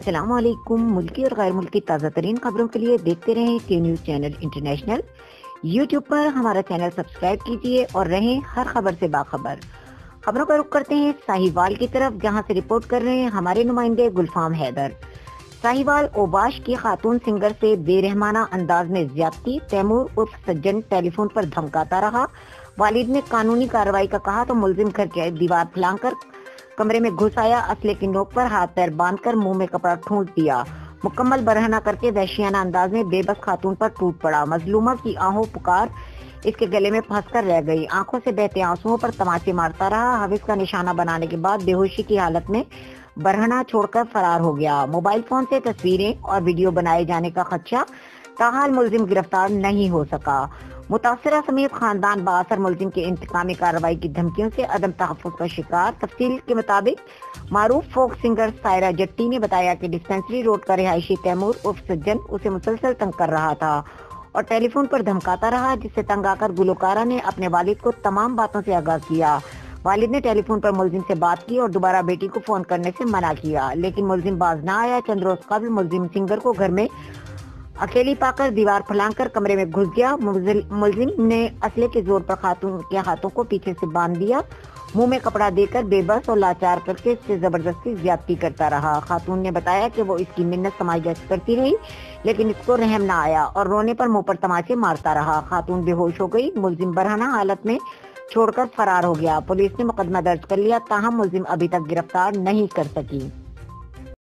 السلام علیکم۔ ملکی اور غیر ملکی تازہ ترین خبروں کے لیے دیکھتے رہیں کے نیوز چینل انٹرنیشنل۔ یوٹیوب پر ہمارا چینل سبسکرائب کیجیے اور رہیں ہر خبر سے باخبر۔ خبروں کا رخ کرتے ہیں ساہیوال کی طرف، جہاں سے رپورٹ کر رہے ہیں ہمارے نمائندے گلفام حیدر۔ ساہیوال اوباش کی خاتون سنگرسے بے رحمانہ انداز میں زیادتی، تیمور عرف سجن ٹیلی فون پر دھمکاتا رہا۔ والد نے قانونی کارروائی کا کہا تو ملزم گھر کے دیوار پھلانگ کر کمرے میں گھس آیا، اسلحے کی نوک پر ہاتھ پیر باندھ کر منہ میں کپڑا ٹھونس دیا، مکمل برہنہ کر کے وحشیانہ انداز میں بے بس خاتون پر ٹوٹ پڑا۔ مظلومہ کی آہو پکار اس کے گلے میں پھنس کر رہ گئی، آنکھوں سے بہتے آنسوؤں پر تماچے مارتا رہا، حوث کا نشانہ بنانے کے بعد بے ہوشی کی حالت میں برہنہ چھوڑ کر فرار ہو گیا۔ موبائل فون سے تصویریں اور ویڈیو بنائے جانے کا خدشہ، تاحال ملزم گرفتار نہیں ہو سکا۔ متاثرہ سمیت خاندان بااثر ملزم کے انتقامی کارروائی کی دھمکیوں سے عدم تحفظ کا شکار۔ تفصیل کے مطابق معروف فوک سنگر زیادتی نے بتایا کہ ڈسپنسری روڈ کا رہائشی تیمور عرف سجن اسے مسلسل تنگ کر رہا تھا اور ٹیلی فون پر دھمکاتا رہا، جس سے تنگ آ کر گلوکارہ نے اپنے والد کو تمام باتوں سے آگاہ کیا۔ والد نے ٹیلی فون پر ملزم سے بات کی اور دوبارہ بیٹی کو فون کرنے سے منع کیا، لیکن ملزم باز نہ آیا۔ چند روز قبل ملزم سنگر کو گھر میں اکیلی پا کر دیوار پھلانگ کر کمرے میں گھس گیا۔ ملزم نے اسلحے کے زور پر خاتون کے ہاتھوں کو پیچھے سے باندھ دیا، منہ میں کپڑا دے کر بے بس اور لاچار کر کے اس سے زبردستی زیادتی کرتا رہا۔ خاتون نے بتایا کہ وہ اس کی منت سماجت کرتی رہی، لیکن اس کو رحم نہ آیا اور رونے پر منہ پر تماچے مارتا رہا۔ خاتون بے ہوش ہو گئی، ملزم برہنہ حالت میں چھوڑ کر فرار ہو گیا۔ پولیس نے مقدمہ درج کر لیا، تاہم ملزم ابھی تک گرفتار نہیں کر سکی۔